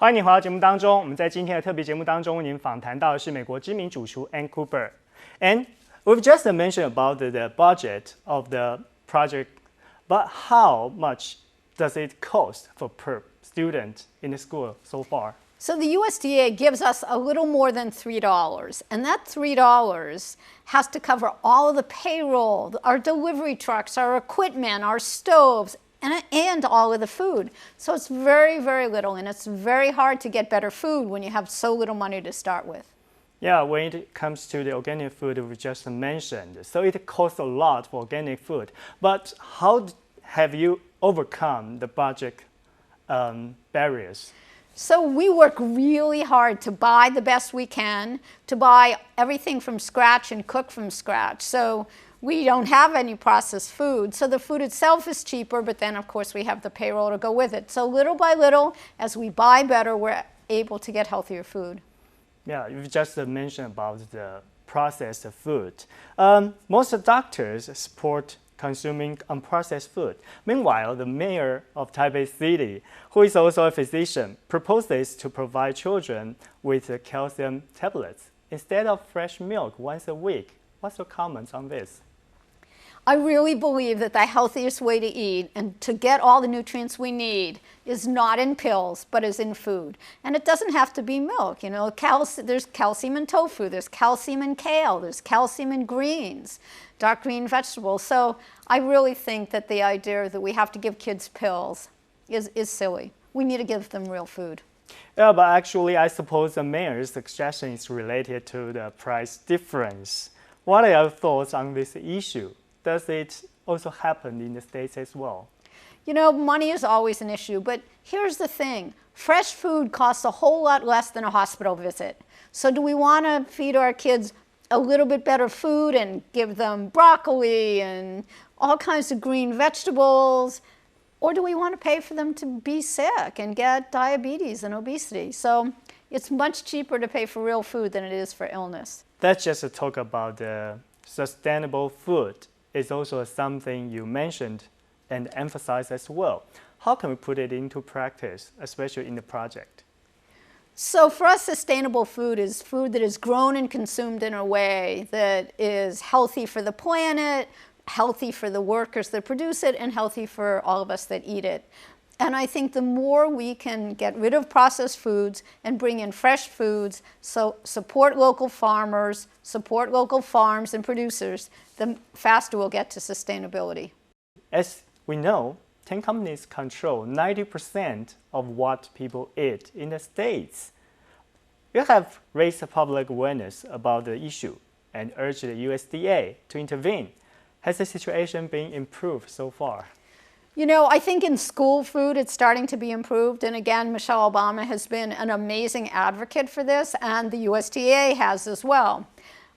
欢迎你回到节目当中。我们在今天的特别节目当中，为您访谈到的是美国知名主厨 Ann Cooper. And we've just mentioned about the budget of the project, but how much does it cost per student in the school so far? So the USDA gives us a little more than $3, and that $3 has to cover all of the payroll, our delivery trucks, our equipment, our stoves, and all of the food. So it's very, very little, and it's very hard to get better food when you have so little money to start with. Yeah, when it comes to the organic food we just mentioned, so it costs a lot for organic food. But how have you overcome the budget barriers? So we work really hard to buy the best we can, to buy everything from scratch and cook from scratch. So we don't have any processed food. So the food itself is cheaper, but then of course we have the payroll to go with it. So little by little, as we buy better, we're able to get healthier food. Yeah, you just mentioned about the processed food. Most doctors support consuming unprocessed food. Meanwhile, the mayor of Taipei City, who is also a physician, proposes to provide children with calcium tablets instead of fresh milk once a week. What's your comments on this? I really believe that the healthiest way to eat and to get all the nutrients we need is not in pills, but is in food. And it doesn't have to be milk. You know, there's calcium in tofu, there's calcium in kale, there's calcium in greens, dark green vegetables. So I really think that the idea that we have to give kids pills is silly. We need to give them real food. Yeah, but actually I suppose the mayor's suggestion is related to the price difference. What are your thoughts on this issue? Does it also happen in the States as well? You know, money is always an issue, but here's the thing. Fresh food costs a whole lot less than a hospital visit. So do we want to feed our kids a little bit better food and give them broccoli and all kinds of green vegetables? Or do we want to pay for them to be sick and get diabetes and obesity? So it's much cheaper to pay for real food than it is for illness. Let's just talk about the sustainable food. It's also something you mentioned and emphasized as well. How can we put it into practice, especially in the project? So for us, sustainable food is food that is grown and consumed in a way that is healthy for the planet, healthy for the workers that produce it, and healthy for all of us that eat it. And I think the more we can get rid of processed foods and bring in fresh foods, so support local farmers, support local farms and producers, the faster we'll get to sustainability. As we know, 10 companies control 90% of what people eat in the States. You have raised public awareness about the issue and urged the USDA to intervene. Has the situation been improved so far? You know, I think in school food it's starting to be improved, and again, Michelle Obama has been an amazing advocate for this, and the USDA has as well.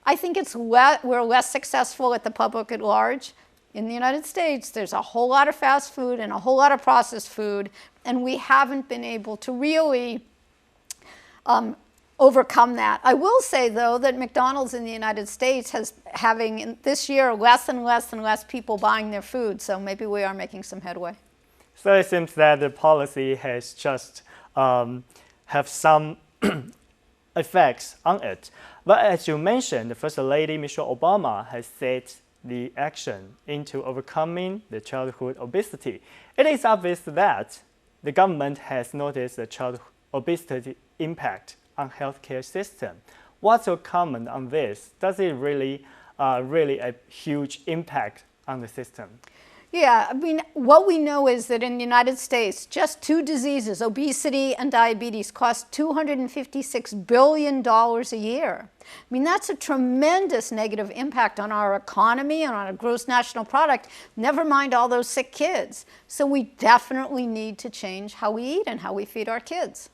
I think we're less successful at the public at large. In the United States, there's a whole lot of fast food and a whole lot of processed food, and we haven't been able to really overcome that. I will say, though, that McDonald's in the United States has having this year less and less and less people buying their food, so maybe we are making some headway. So it seems that the policy has just have some effects on it. But as you mentioned, the First Lady Michelle Obama has set the action into overcoming the childhood obesity. It is obvious that the government has noticed the childhood obesity impact on healthcare system. What's your comment on this? Does it really a huge impact on the system? Yeah, I mean, what we know is that in the United States, just two diseases, obesity and diabetes, cost $256 billion a year. I mean, that's a tremendous negative impact on our economy and on our gross national product, never mind all those sick kids. So we definitely need to change how we eat and how we feed our kids.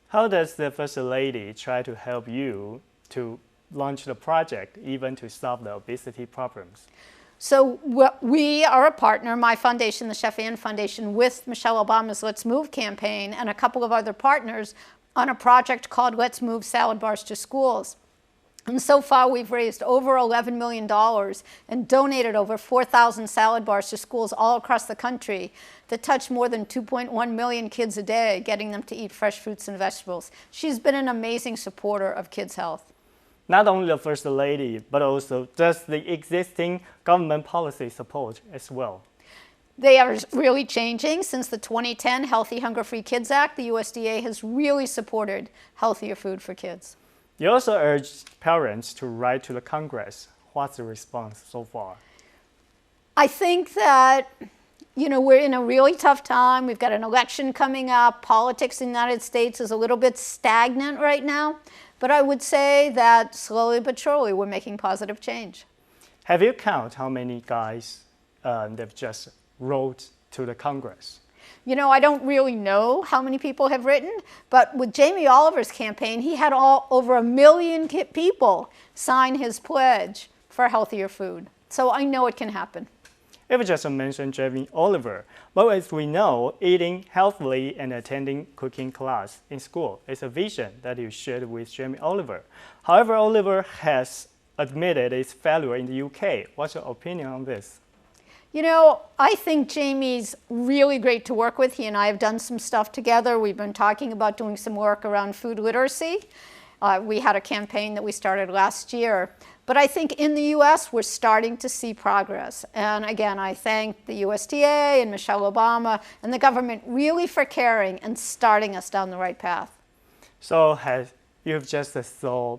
How does the First Lady try to help you to launch the project, even to solve the obesity problems? So we are a partner, my foundation, the Chef Ann Foundation, with Michelle Obama's Let's Move campaign and a couple of other partners on a project called Let's Move Salad Bars to Schools. And so far, we've raised over $11 million and donated over 4,000 salad bars to schools all across the country that touch more than 2.1 million kids a day, getting them to eat fresh fruits and vegetables. She's been an amazing supporter of kids' health. Not only the First Lady, but also does the existing government policy support as well? They are really changing. Since the 2010 Healthy Hunger-Free Kids Act, the USDA has really supported healthier food for kids. You also urged parents to write to the Congress. What's the response so far? I think that, we're in a really tough time. We've got an election coming up. Politics in the United States is a little bit stagnant right now. But I would say that slowly but surely we're making positive change. Have you counted how many guys they've just wrote to the Congress? I don't really know how many people have written, but with Jamie Oliver's campaign, he had over 1 million people sign his pledge for healthier food. So I know it can happen. You've just mentioned Jamie Oliver, but as we know, eating healthily and attending cooking class in school is a vision that you shared with Jamie Oliver. However, Oliver has admitted its failure in the UK. What's your opinion on this? I think Jamie's really great to work with. He and I have done some stuff together. We've been talking about doing some work around food literacy. We had a campaign that we started last year. But I think in the US, we're starting to see progress. And again, I thank the USDA and Michelle Obama and the government really for caring and starting us down the right path. So you've just saw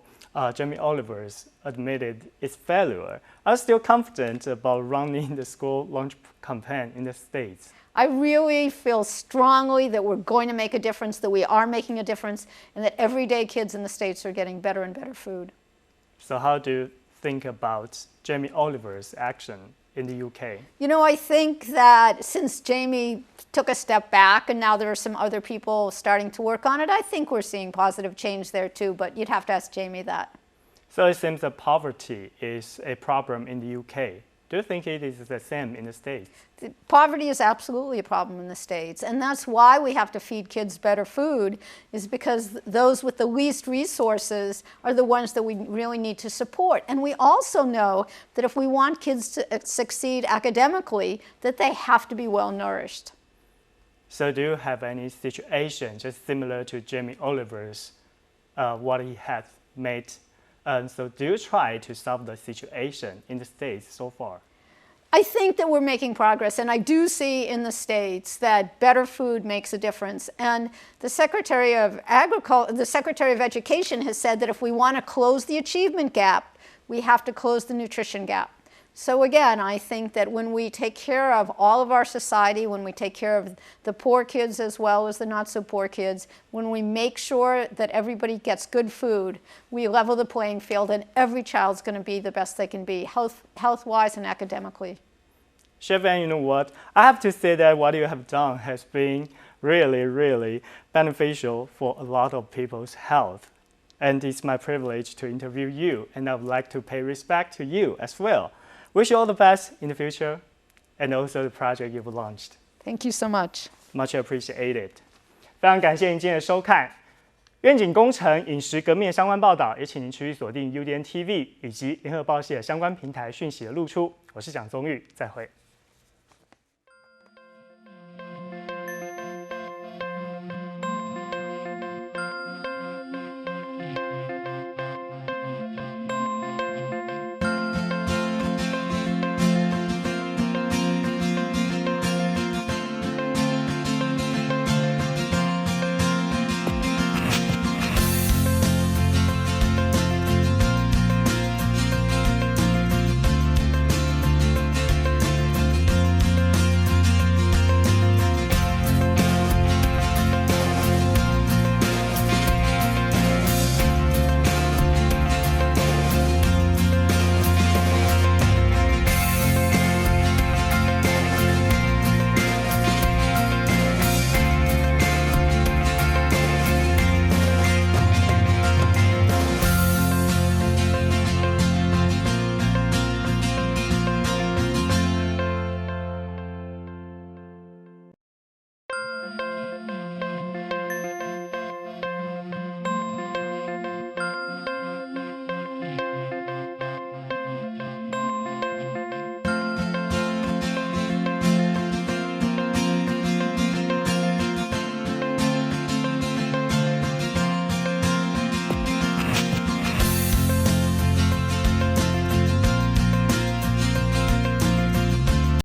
Jamie Oliver's admitted its failure. Are you still confident about running the school lunch campaign in the States? I really feel strongly that we're going to make a difference, that we are making a difference, and that everyday kids in the States are getting better and better food. So how do you think about Jamie Oliver's action in the UK? I think that since Jamie took a step back and now there are some other people starting to work on it, I think we're seeing positive change there too, but you'd have to ask Jamie that. So it seems that poverty is a problem in the UK. Do you think it is the same in the States? Poverty is absolutely a problem in the States, and that's why we have to feed kids better food, is because those with the least resources are the ones that we really need to support. And we also know that if we want kids to succeed academically, that they have to be well nourished. So do you have any situation just similar to Jamie Oliver's, what he has made? So do you try to solve the situation in the States so far? I think that we're making progress, and I do see in the States that better food makes a difference. And the Secretary of Education has said that if we want to close the achievement gap, we have to close the nutrition gap. So again, I think that when we take care of all of our society, when we take care of the poor kids as well as the not so poor kids, when we make sure that everybody gets good food, we level the playing field and every child's going to be the best they can be, health-wise and academically. Chef Ann, you know what? I have to say that what you have done has been really, really beneficial for a lot of people's health. And it's my privilege to interview you, and I would like to pay respect to you as well. Wish you all the best in the future, and also the project you've launched. Thank you so much. Much appreciated. 非常感谢您今天的收看。愿景工程饮食革命的相关报道，也请您持续锁定UDN TV以及联合报系的相关平台讯息的露出。我是蒋宗玉，再会。